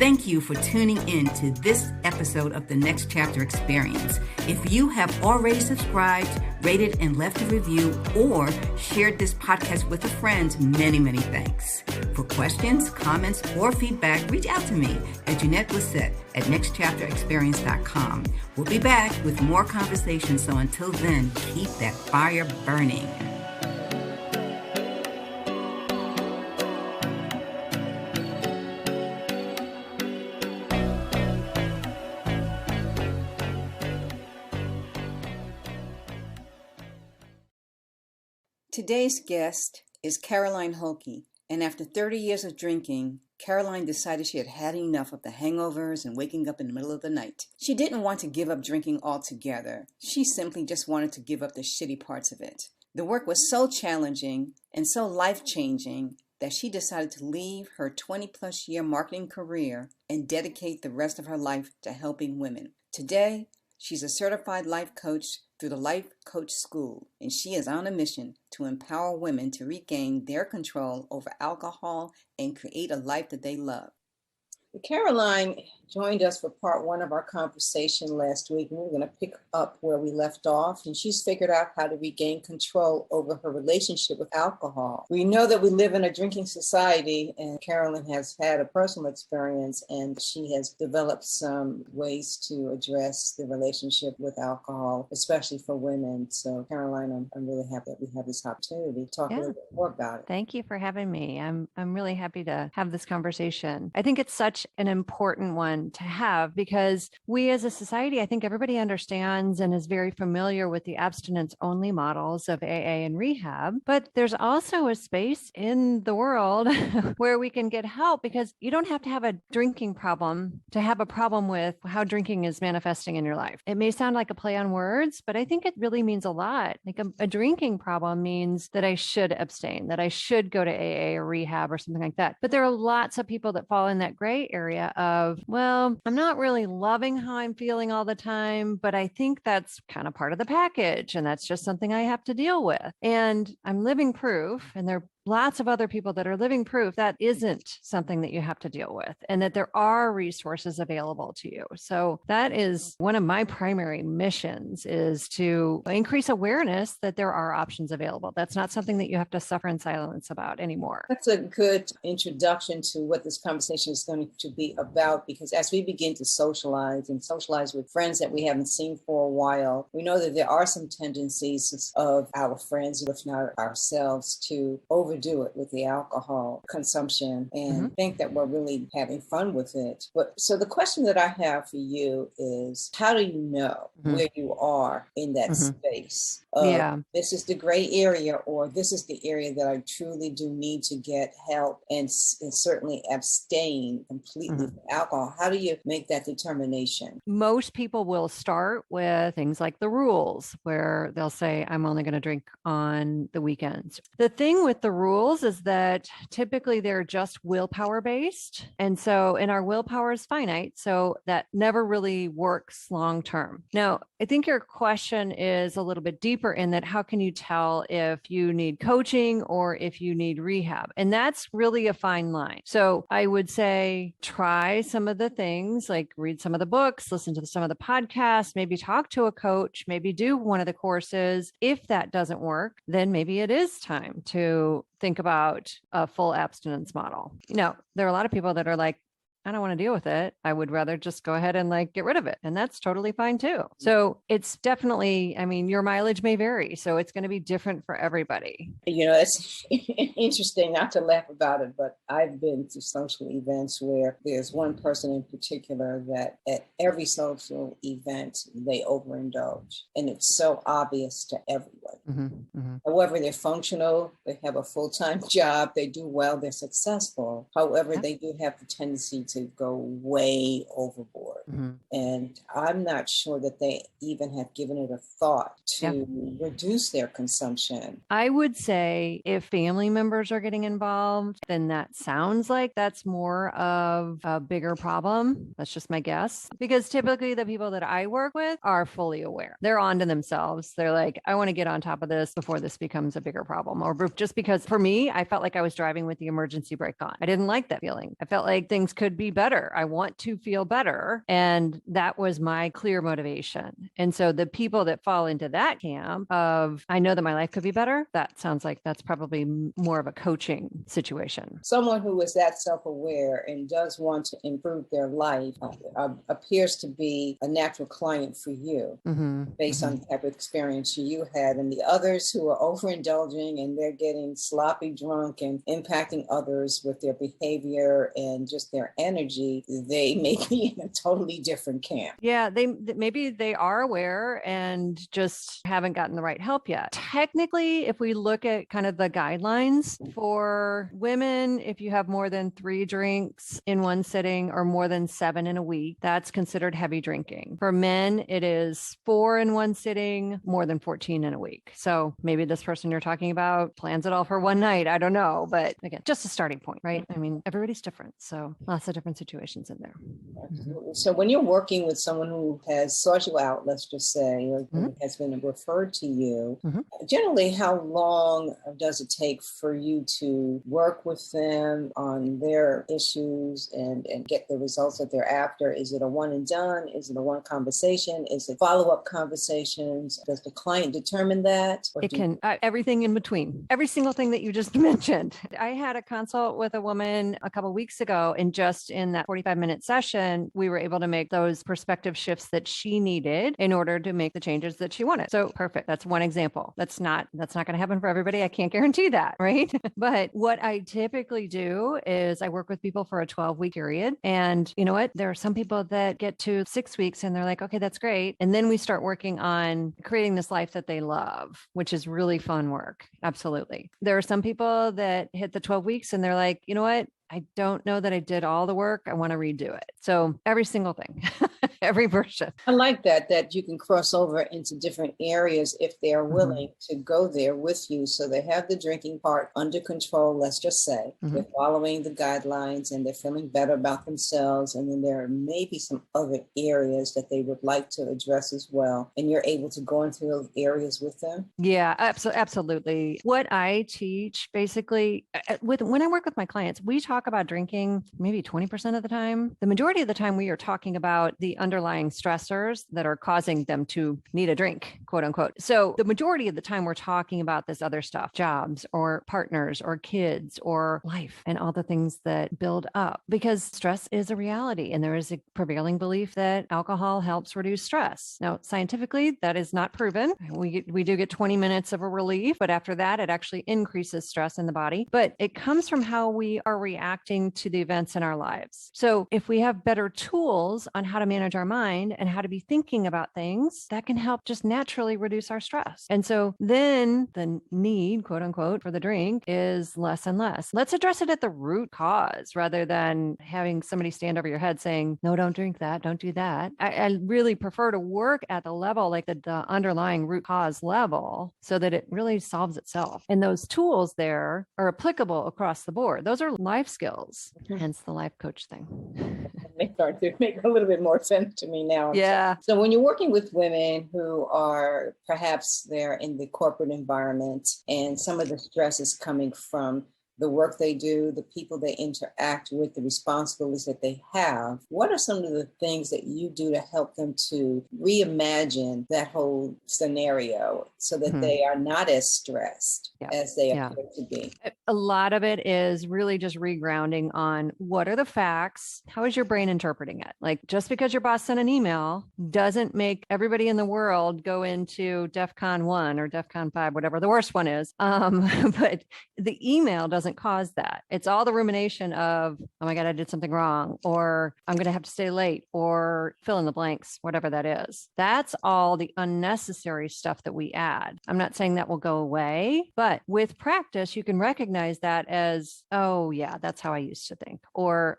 Thank you for tuning in to this episode of the Next Chapter Experience. If you have already subscribed, rated, and left a review, or shared this podcast with a friend, many, many thanks. For questions, comments, or feedback, reach out to me at Jeanette Blissett at nextchapterexperience.com. We'll be back with more conversations, so until then, keep that fire burning. Today's guest is Caroline Holke, and after 30 years of drinking, Caroline decided she had had enough of the hangovers and waking up in the middle of the night. She didn't want to give up drinking altogether. She simply just wanted to give up the shitty parts of it. The work was so challenging and so life-changing that she decided to leave her 20-plus year marketing career and dedicate the rest of her life to helping women. Today, she's a certified life coach through the Life Coach School, and she is on a mission to empower women to regain their control over alcohol and create a life that they love. Caroline joined us for part one of our conversation last week, and we're going to pick up where we left off. And she's figured out how to regain control over her relationship with alcohol. We know that we live in a drinking society, and Caroline has had a personal experience, and she has developed some ways to address the relationship with alcohol, especially for women. So, Caroline, I'm really happy that we have this opportunity to talk a little bit more about it. Thank you for having me. I'm really happy to have this conversation. I think it's such an important one to have because we as a society, I think everybody understands and is very familiar with the abstinence only models of AA and rehab, but there's also a space in the world where we can get help because you don't have to have a drinking problem to have a problem with how drinking is manifesting in your life. It may sound like a play on words, but I think it really means a lot. Like a drinking problem means that I should abstain, that I should go to AA or rehab or something like that. But there are lots of people that fall in that gray area of, well, I'm not really loving how I'm feeling all the time, but I think that's kind of part of the package. And that's just something I have to deal with. And I'm living proof, and there are lots of other people that are living proof that isn't something that you have to deal with and that there are resources available to you. So that is one of my primary missions, is to increase awareness that there are options available. That's not something that you have to suffer in silence about anymore. That's a good introduction to what this conversation is going to be about, because as we begin to socialize with friends that we haven't seen for a while, we know that there are some tendencies of our friends, if not ourselves, to overdo it with the alcohol consumption and think that we're really having fun with it. But so the question that I have for you is, how do you know where you are in that space of this is the gray area, or this is the area that I truly do need to get help and certainly abstain completely from alcohol? How do you make that determination? Most people will start with things like the rules, where they'll say, I'm only going to drink on the weekends. The thing with the rules is that typically they're just willpower based. And our willpower is finite. So that never really works long term. Now, I think your question is a little bit deeper in that, how can you tell if you need coaching or if you need rehab? And that's really a fine line. So I would say, try some of the things, like read some of the books, listen to some of the podcasts, maybe talk to a coach, maybe do one of the courses. If that doesn't work, then maybe it is time to think about a full abstinence model. There are a lot of people that are like, I don't want to deal with it. I would rather just go ahead and get rid of it. And that's totally fine too. So it's definitely, your mileage may vary. So it's going to be different for everybody. It's interesting, not to laugh about it, but I've been to social events where there's one person in particular that at every social event, they overindulge. And it's so obvious to everyone. However, they're functional, they have a full-time job, they do well, they're successful. However, they do have the tendency to go way overboard. And I'm not sure that they even have given it a thought to reduce their consumption. I would say if family members are getting involved, then that sounds like that's more of a bigger problem. That's just my guess. Because typically the people that I work with are fully aware. They're on to themselves. They're like, I want to get on top top of this before this becomes a bigger problem. Or just because for me, I felt like I was driving with the emergency brake on. I didn't like that feeling. I felt like things could be better. I want to feel better. And that was my clear motivation. And so the people that fall into that camp of, I know that my life could be better, that sounds like that's probably more of a coaching situation. Someone who is that self-aware and does want to improve their life appears to be a natural client for you, based on the type of experience you had. And the others who are overindulging and they're getting sloppy drunk and impacting others with their behavior and just their energy, they may be in a totally different camp. Yeah, maybe they are aware and just haven't gotten the right help yet. Technically, if we look at kind of the guidelines for women, if you have more than 3 drinks in one sitting or more than 7 in a week, that's considered heavy drinking. For men, it is 4 in one sitting, more than 14 in a week. So maybe this person you're talking about plans it all for one night. I don't know. But again, just a starting point, right? I mean, everybody's different. So lots of different situations in there. Absolutely. So when you're working with someone who has sought you out, let's just say, or has been referred to you, generally, how long does it take for you to work with them on their issues and get the results that they're after? Is it a one and done? Is it a one conversation? Is it follow-up conversations? Does the client determine that? It can, everything in between, every single thing that you just mentioned. I had a consult with a woman a couple of weeks ago, and just in that 45-minute session, we were able to make those perspective shifts that she needed in order to make the changes that she wanted. So perfect. That's one example. That's not going to happen for everybody. I can't guarantee that, right? But what I typically do is I work with people for a 12-week period. And you know what? There are some people that get to 6 weeks and they're like, okay, that's great. And then we start working on creating this life that they love, which is really fun work. Absolutely. There are some people that hit the 12 weeks and they're like, you know what? I don't know that I did all the work. I want to redo it. So every single thing, every version. I like that you can cross over into different areas if they are willing to go there with you. So they have the drinking part under control, let's just say. They're following the guidelines and they're feeling better about themselves. And then there may be some other areas that they would like to address as well. And you're able to go into those areas with them? Yeah, absolutely. What I teach basically when I work with my clients, we talk about drinking maybe 20% of the time. The majority of the time, we are talking about the underlying stressors that are causing them to need a drink, quote unquote. So the majority of the time, we're talking about this other stuff, jobs or partners or kids or life and all the things that build up, because stress is a reality. And there is a prevailing belief that alcohol helps reduce stress. Now, scientifically, that is not proven. We do get 20 minutes of a relief, but after that, it actually increases stress in the body. But it comes from how we are reacting to the events in our lives. So if we have better tools on how to manage our mind and how to be thinking about things, that can help just naturally reduce our stress. And so then the need, quote unquote, for the drink is less and less. Let's address it at the root cause rather than having somebody stand over your head saying, no, don't drink that, don't do that. I really prefer to work at the level, like the underlying root cause level, so that it really solves itself. And those tools there are applicable across the board. Those are life skills, hence the life coach thing. They start to make a little bit more sense to me now. Yeah. So when you're working with women who are perhaps they're in the corporate environment and some of the stress is coming from the work they do, the people they interact with, the responsibilities that they have, what are some of the things that you do to help them to reimagine that whole scenario so that they are not as stressed as they appear to be? A lot of it is really just regrounding on what are the facts? How is your brain interpreting it? Like, just because your boss sent an email doesn't make everybody in the world go into DEFCON 1 or DEFCON 5, whatever the worst one is. But the email doesn't cause that. It's all the rumination of, oh my God, I did something wrong, or I'm going to have to stay late, or fill in the blanks, whatever that is. That's all the unnecessary stuff that we add. I'm not saying that will go away, but with practice, you can recognize that as, oh yeah, that's how I used to think, or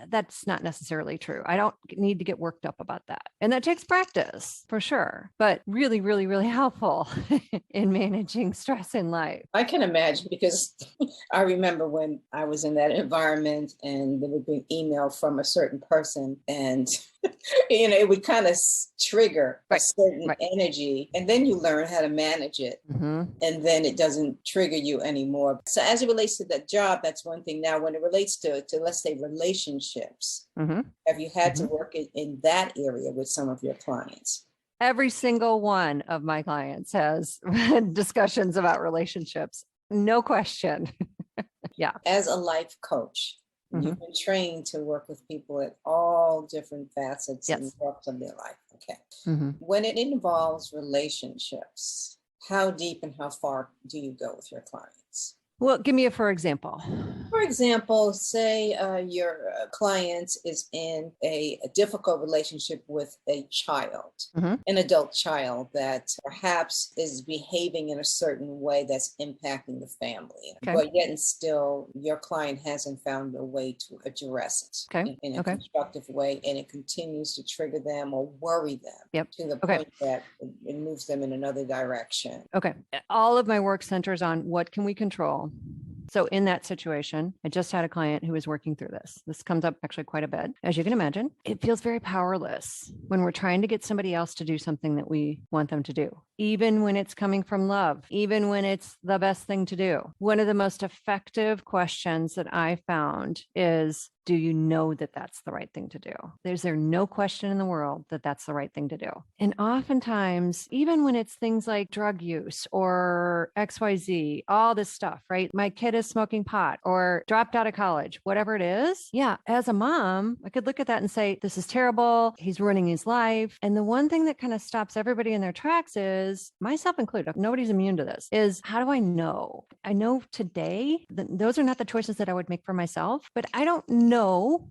that's not necessarily true. I don't need to get worked up about that. And that takes practice for sure, but really, really, really helpful in managing stress in life. I can imagine, because I remember when I was in that environment and there would be an email from a certain person and, it would kind of trigger a certain energy, and then you learn how to manage it. And then it doesn't trigger you anymore. So as it relates to that job, that's one thing. Now, when it relates to let's say relationships, have you had to work in that area with some of your clients? Every single one of my clients has discussions about relationships. No question. Yeah. As a life coach, you've been trained to work with people at all different facets and walks of their life. Okay. When it involves relationships, how deep and how far do you go with your clients? Well, give me a for example. For example, say your client is in a difficult relationship with a child, an adult child that perhaps is behaving in a certain way that's impacting the family. But yet and still, your client hasn't found a way to address it in a constructive way, and it continues to trigger them or worry them to the point that it moves them in another direction. Okay. All of my work centers on what can we control. So in that situation, I just had a client who was working through this. This comes up actually quite a bit. As you can imagine, it feels very powerless when we're trying to get somebody else to do something that we want them to do, even when it's coming from love, even when it's the best thing to do. One of the most effective questions that I found is, do you know that that's the right thing to do? Is there no question in the world that that's the right thing to do? And oftentimes, even when it's things like drug use or XYZ, all this stuff, right? My kid is smoking pot or dropped out of college, whatever it is. Yeah. As a mom, I could look at that and say, this is terrible. He's ruining his life. And the one thing that kind of stops everybody in their tracks is, myself included, nobody's immune to this, is how do I know? I know today that those are not the choices that I would make for myself, but I don't know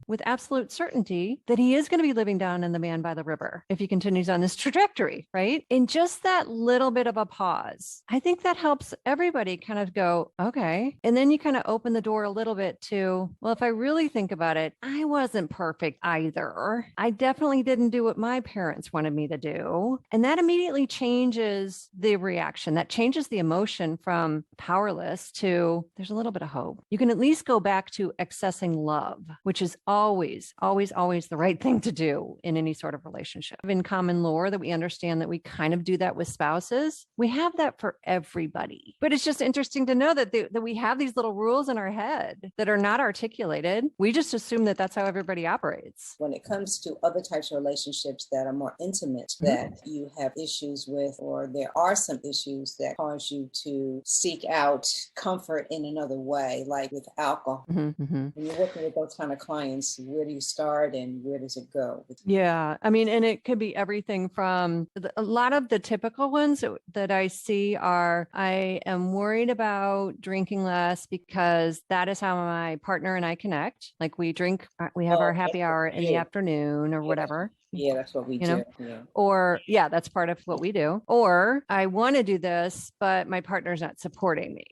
with absolute certainty that he is going to be living down in the man by the river if he continues on this trajectory, right? In just that little bit of a pause, I think that helps everybody kind of go, okay. And then you kind of open the door a little bit to, well, if I really think about it, I wasn't perfect either. I definitely didn't do what my parents wanted me to do. And that immediately changes the reaction. That changes the emotion from powerless to there's a little bit of hope. You can at least go back to accessing love, which is always, always, always the right thing to do in any sort of relationship. In common lore that we understand that we kind of do that with spouses, we have that for everybody. But it's just interesting to know that, that we have these little rules in our head that are not articulated. We just assume that that's how everybody operates. When it comes to other types of relationships that are more intimate, that you have issues with, or there are some issues that cause you to seek out comfort in another way, like with alcohol. When you're working with those kind of clients, where do you start and where does it go? Yeah. I mean, and it could be everything from a lot of the typical ones that I see are, I am worried about drinking less because that is how my partner and I connect. Like we drink, we have our happy hour in the afternoon or whatever. Yeah, that's what we do. Or that's part of what we do. Or I want to do this, but my partner's not supporting me.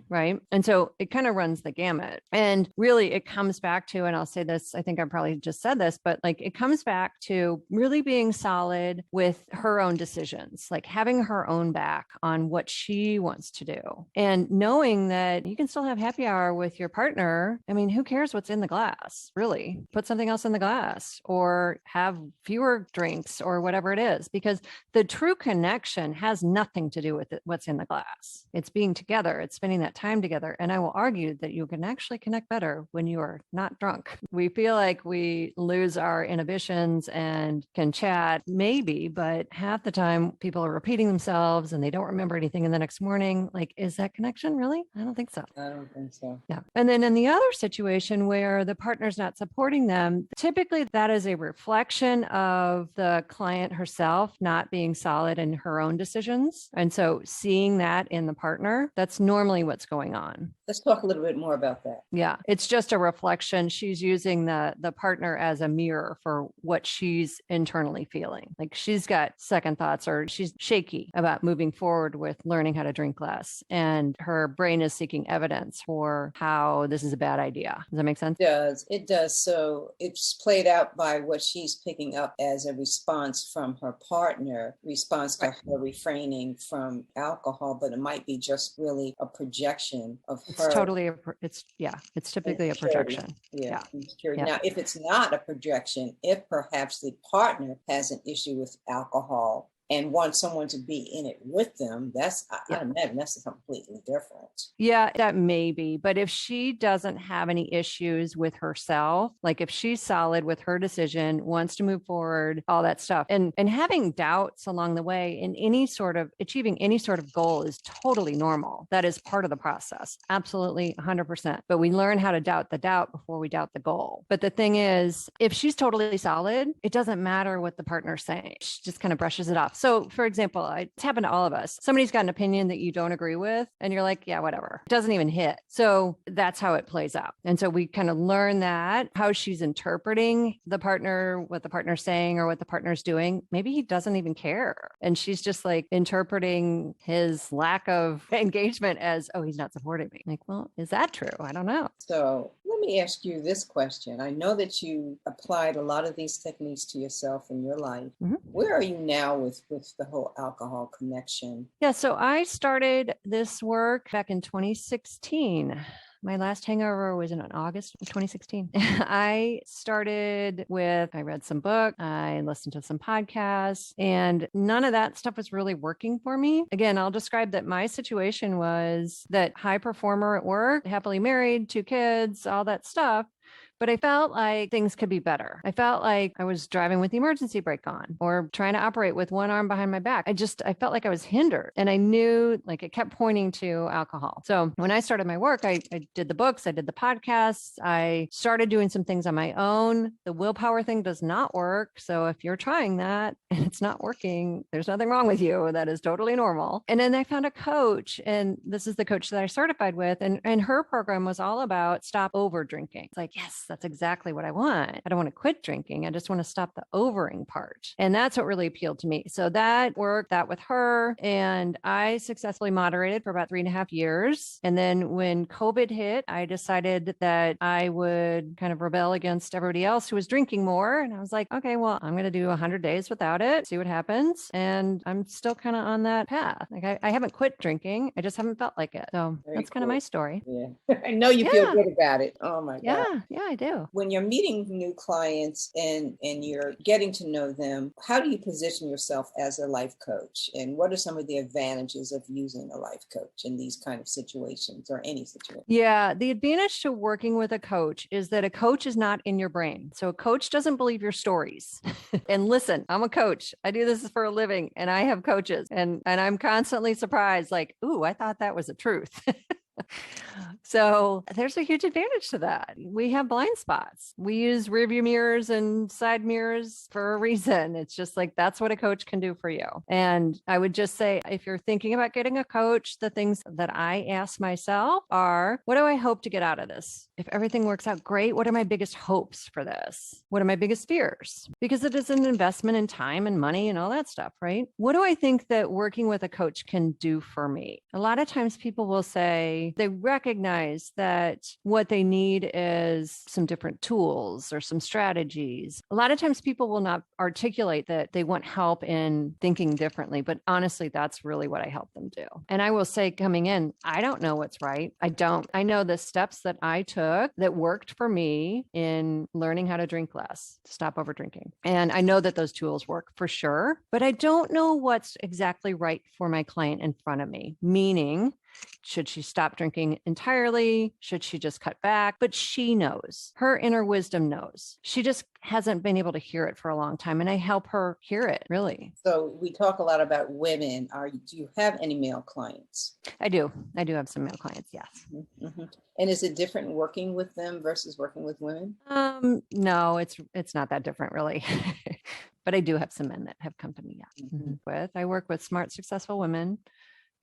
Right. And so it kind of runs the gamut. And really it comes back to, and I'll say this, I think I probably just said this, but like it comes back to really being solid with her own decisions, like having her own back on what she wants to do and knowing that you can still have happy hour with your partner. I mean, who cares what's in the glass, really? Put something else in the glass or have fewer drinks or whatever it is, because the true connection has nothing to do with what's in the glass. It's being together. It's spending that time together. And I will argue that you can actually connect better when you are not drunk. We feel like we lose our inhibitions and can chat maybe, but half the time people are repeating themselves and they don't remember anything in the next morning. Like, is that connection really? I don't think so. I don't think so. Yeah. And then in the other situation where the partner's not supporting them, typically that is a reflection of the client herself not being solid in her own decisions. And so seeing that in the partner, that's normally what's going on. Let's talk a little bit more about that. Yeah. It's just a reflection. She's using the partner as a mirror for what she's internally feeling. Like she's got second thoughts or she's shaky about moving forward with learning how to drink less. And her brain is seeking evidence for how this is a bad idea. Does that make sense? It does. So it's played out by what she's she's picking up as a response from her partner, response to her refraining from alcohol, but it might be just really a projection of It's her. totally, it's typically a projection. Yeah. Yeah. Now, if it's not a projection, if perhaps the partner has an issue with alcohol and wants someone to be in it with them, I imagine that's completely different. Yeah, that may be. But if she doesn't have any issues with herself, like if she's solid with her decision, wants to move forward, all that stuff, and having doubts along the way in any sort of achieving any sort of goal is totally normal. That is part of the process. Absolutely 100%. But we learn how to doubt the doubt before we doubt the goal. But the thing is, if she's totally solid, it doesn't matter what the partner's saying. She just kind of brushes it off. So for example, it's happened to all of us. Somebody's got an opinion that you don't agree with, and you're like, yeah, whatever. It doesn't even hit. So that's how it plays out. And so we kind of learn that how she's interpreting the partner, what the partner's saying or what the partner's doing. Maybe he doesn't even care. And she's just like interpreting his lack of engagement as, oh, he's not supporting me. Like, well, is that true? I don't know. So let me ask you this question. I know that you applied a lot of these techniques to yourself in your life. Mm-hmm. Where are you now with the whole alcohol connection? Yeah, so I started this work back in 2016. My last hangover was in August of 2016. I read some books, I listened to some podcasts, and none of that stuff was really working for me. Again, I'll describe that my situation was that high performer at work, happily married, 2 kids, all that stuff. But I felt like things could be better. I felt like I was driving with the emergency brake on or trying to operate with one arm behind my back. I felt like I was hindered, and I knew like it kept pointing to alcohol. So when I started my work, I did the books, I did the podcasts, I started doing some things on my own. The willpower thing does not work. So if you're trying that and it's not working, there's nothing wrong with you. That is totally normal. And then I found a coach, and this is the coach that I certified with. And her program was all about stop over drinking. It's like, yes, that's exactly what I want. I don't want to quit drinking. I just want to stop the overing part. And that's what really appealed to me. So that worked with her. And I successfully moderated for about 3.5 years. And then when COVID hit, I decided that I would kind of rebel against everybody else who was drinking more. And I was like, okay, well, I'm going to do 100 days without it, see what happens. And I'm still kind of on that path. Like I haven't quit drinking. I just haven't felt like it. So that's kind of my story. Yeah. I know you feel good about it. Oh my God. Yeah, I do. When you're meeting new clients and you're getting to know them, how do you position yourself as a life coach? And what are some of the advantages of using a life coach in these kind of situations or any situation? Yeah, the advantage to working with a coach is that a coach is not in your brain. So a coach doesn't believe your stories. And listen, I'm a coach. I do this for a living, and I have coaches, and I'm constantly surprised, like, ooh, I thought that was the truth. So there's a huge advantage to that. We have blind spots. We use rearview mirrors and side mirrors for a reason. It's just like, that's what a coach can do for you. And I would just say, if you're thinking about getting a coach, the things that I ask myself are, what do I hope to get out of this? If everything works out great, what are my biggest hopes for this? What are my biggest fears? Because it is an investment in time and money and all that stuff, right? What do I think that working with a coach can do for me? A lot of times people will say, they recognize that what they need is some different tools or some strategies. A lot of times people will not articulate that they want help in thinking differently, but honestly, that's really what I help them do. And I will say, coming in, I don't know what's right. I don't. I know the steps that I took that worked for me in learning how to drink less, to stop over drinking. And I know that those tools work for sure, but I don't know what's exactly right for my client in front of me, meaning, should she stop drinking entirely? Should she just cut back? But she knows. Her inner wisdom knows. She just hasn't been able to hear it for a long time. And I help her hear it, really. So we talk a lot about women. Do you have any male clients? I do. I do have some male clients, yes. Mm-hmm. And is it different working with them versus working with women? No, it's not that different, really. But I do have some men that have come to me I work with smart, successful women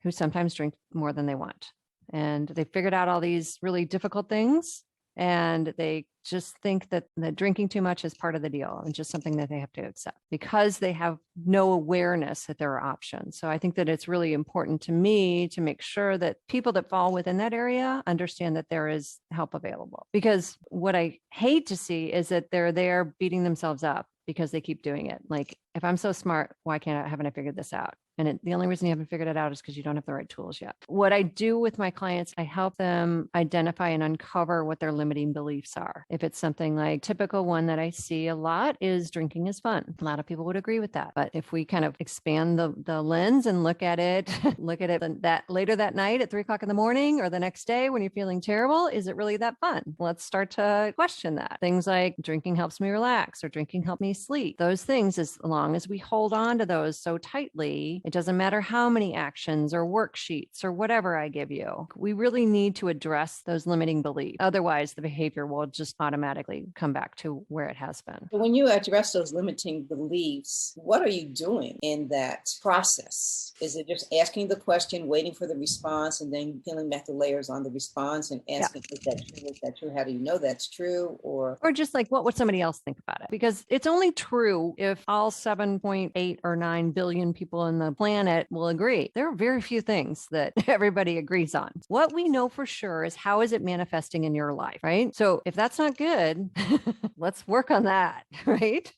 who sometimes drink more than they want. And they figured out all these really difficult things, and they just think that drinking too much is part of the deal and just something that they have to accept because they have no awareness that there are options. So I think that it's really important to me to make sure that people that fall within that area understand that there is help available. Because what I hate to see is that they're there beating themselves up because they keep doing it. Like, if I'm so smart, why haven't I figured this out? And the only reason you haven't figured it out is because you don't have the right tools yet. What I do with my clients, I help them identify and uncover what their limiting beliefs are. If it's something like typical one that I see a lot is drinking is fun. A lot of people would agree with that. But if we kind of expand the lens and look at it that later that night at 3:00 in the morning or the next day when you're feeling terrible, is it really that fun? Let's start to question that. Things like drinking helps me relax or drinking helps me sleep. Those things, as long as we hold on to those so tightly, it doesn't matter how many actions or worksheets or whatever I give you. We really need to address those limiting beliefs. Otherwise, the behavior will just automatically come back to where it has been. When you address those limiting beliefs, what are you doing in that process? Is it just asking the question, waiting for the response, and then peeling back the layers on the response and asking, is that true? Is that true? How do you know that's true? Or just like, what would somebody else think about it? Because it's only true if all 7.8 or 9 billion people on the planet will agree. There are very few things that everybody agrees on. What we know for sure is how is it manifesting in your life, right? So if that's not good, let's work on that, right?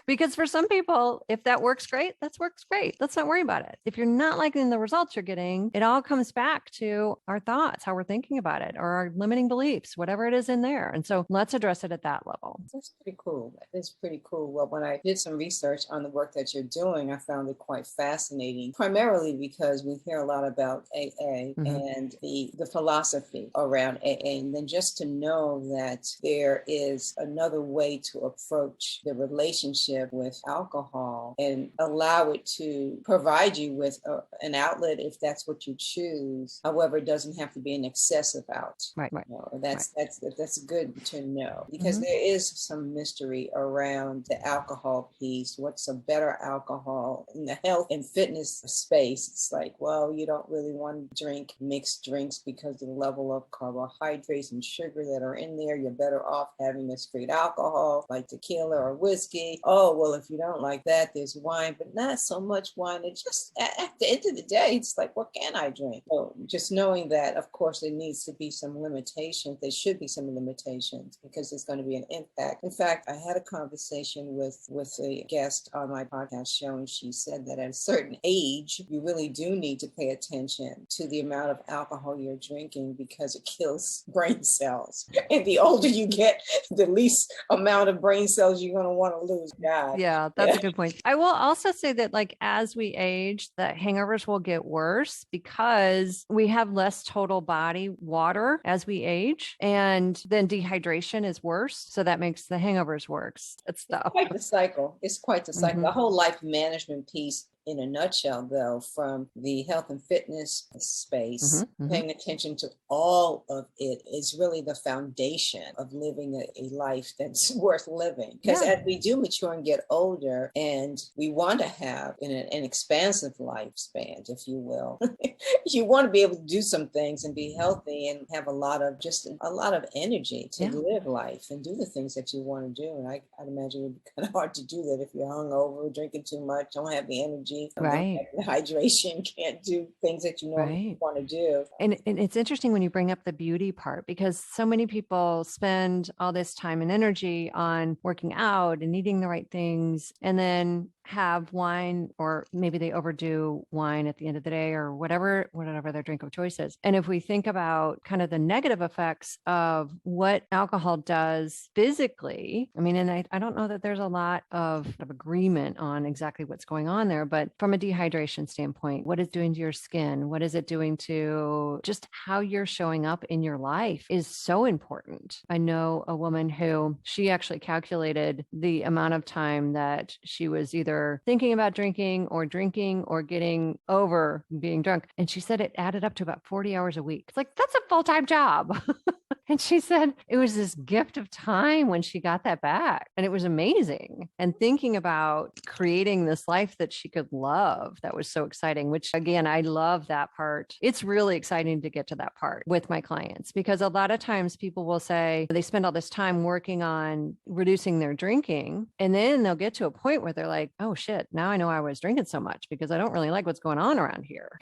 Because for some people, if that works great, that works great. Let's not worry about it. If you're not liking the results you're getting, it all comes back to our thoughts, how we're thinking about it, or our limiting beliefs, whatever it is in there. And so let's address it at that level. That's pretty cool. It's pretty cool. Well, when I did some research on the work that you're doing, I found it quite fascinating, primarily because we hear a lot about AA and the philosophy around AA. And then just to know that there is another way to approach the relationship with alcohol and allow it to provide you with an outlet if that's what you choose. However, it doesn't have to be an excessive out. Right. You know, that's good to know, because there is some mystery around the alcohol piece. What's a better alcohol in the health and fitness space? It's like, well, you don't really want to drink mixed drinks because of the level of carbohydrates and sugar that are in there. You're better off having a straight alcohol like tequila or whiskey. Oh, well, if you don't like that, there's wine, but not so much wine. It just, at the end of the day, it's like, what can I drink? So just knowing that, of course, there needs to be some limitations. There should be some limitations because there's going to be an impact. In fact, I had a conversation with a guest on my podcast show, and she said that at a certain age, you really do need to pay attention to the amount of alcohol you're drinking because it kills brain cells. And the older you get, the least amount of brain cells you're going to want to lose. God. Yeah, that's a good point. I will also say that, like, as we age, the hangovers will get worse because we have less total body water as we age, and then dehydration is worse. So that makes the hangovers worse. It's quite the cycle. It's quite the cycle. The whole life management piece, in a nutshell, though, from the health and fitness space, paying attention to all of it is really the foundation of living a life that's worth living. Because as we do mature and get older, and we want to have an expansive lifespan, if you will, you want to be able to do some things and be healthy and have a lot of energy to live life and do the things that you want to do. And I'd imagine it would be kind of hard to do that if you're hungover, drinking too much, don't have the energy. Right. Hydration, can't do things that you normally want to do. And it's interesting when you bring up the beauty part, because so many people spend all this time and energy on working out and eating the right things, and then have wine, or maybe they overdo wine at the end of the day, or whatever their drink of choice is. And if we think about kind of the negative effects of what alcohol does physically, I mean, and I don't know that there's a lot of agreement on exactly what's going on there, but from a dehydration standpoint, what it's doing to your skin, what is it doing to just how you're showing up in your life is so important. I know a woman who, she actually calculated the amount of time that she was either thinking about drinking or getting over being drunk. And she said it added up to about 40 hours a week. It's like, that's a full-time job. And she said it was this gift of time when she got that back. And it was amazing. And thinking about creating this life that she could love, that was so exciting, which again, I love that part. It's really exciting to get to that part with my clients, because a lot of times people will say they spend all this time working on reducing their drinking. And then they'll get to a point where they're like, oh shit, now I know I was drinking so much because I don't really like what's going on around here.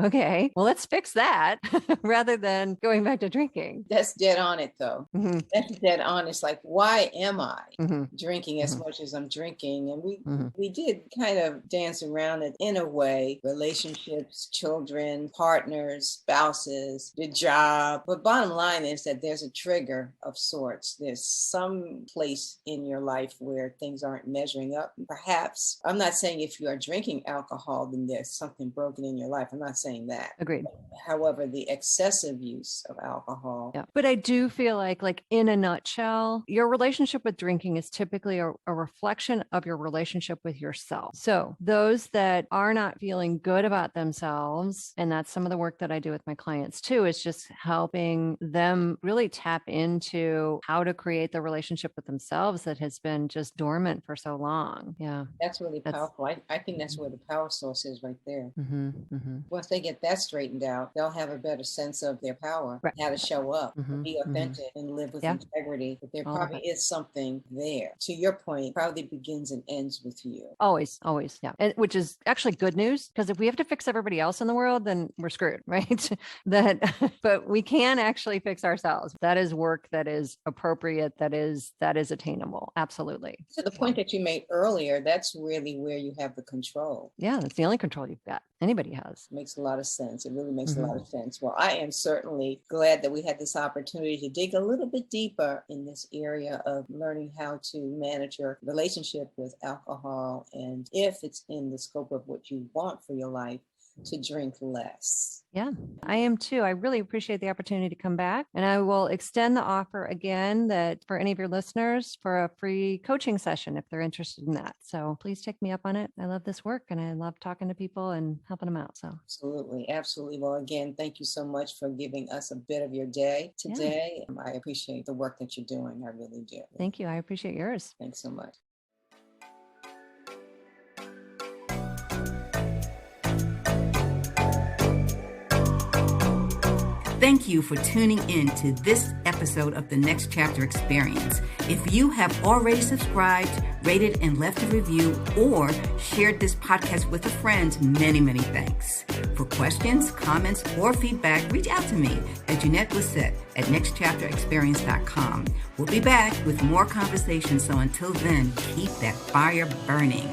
Okay, well, let's fix that rather than going back to drinking. That's dead on it, though. Mm-hmm. That's dead on. It's like, why am I Mm-hmm. drinking as much as I'm drinking? And we did kind of dance around it in a way, relationships, children, partners, spouses, the job. But bottom line is that there's a trigger of sorts. There's some place in your life where things aren't measuring up. Perhaps, I'm not saying if you are drinking alcohol, then there's something broken in your life. I'm not saying that. Agreed. However, the excessive use of alcohol. Yeah. But I do feel like in a nutshell, your relationship with drinking is typically a reflection of your relationship with yourself. So those that are not feeling good about themselves, and that's some of the work that I do with my clients too, is just helping them really tap into how to create the relationship with themselves that has been just dormant for so long. Yeah. That's really powerful. I think that's where the power source is right there. Mm-hmm, mm-hmm. Once they get that straightened out, they'll have a better sense of their power, right, how to show up, mm-hmm, be authentic, and live with yeah, integrity. But there all probably is something there. To your point, probably begins and ends with you. Always, always, yeah. And, which is actually good news, because if we have to fix everybody else in the world, then we're screwed, right? But we can actually fix ourselves. That is work that is appropriate, that is attainable. Absolutely. To the point that you made earlier, that's really where you have the control. Yeah, that's the only control you've got. Anybody has. Makes a lot of sense. It really makes a lot of sense. Well, I am certainly glad that we had this opportunity to dig a little bit deeper in this area of learning how to manage your relationship with alcohol, and if it's in the scope of what you want for your life, to drink less. Yeah, I am too. I really appreciate the opportunity to come back. And I will extend the offer again that for any of your listeners for a free coaching session if they're interested in that. So please take me up on it. I love this work and I love talking to people and helping them out. So absolutely. Absolutely. Well, again, thank you so much for giving us a bit of your day today. Yeah. I appreciate the work that you're doing. I really do. Thank you. I appreciate yours. Thanks so much. Thank you for tuning in to this episode of the Next Chapter Experience. If you have already subscribed, rated, and left a review, or shared this podcast with a friend, many, many thanks. For questions, comments, or feedback, reach out to me at Jeanette Lissette at nextchapterexperience.com. We'll be back with more conversations, so until then, keep that fire burning.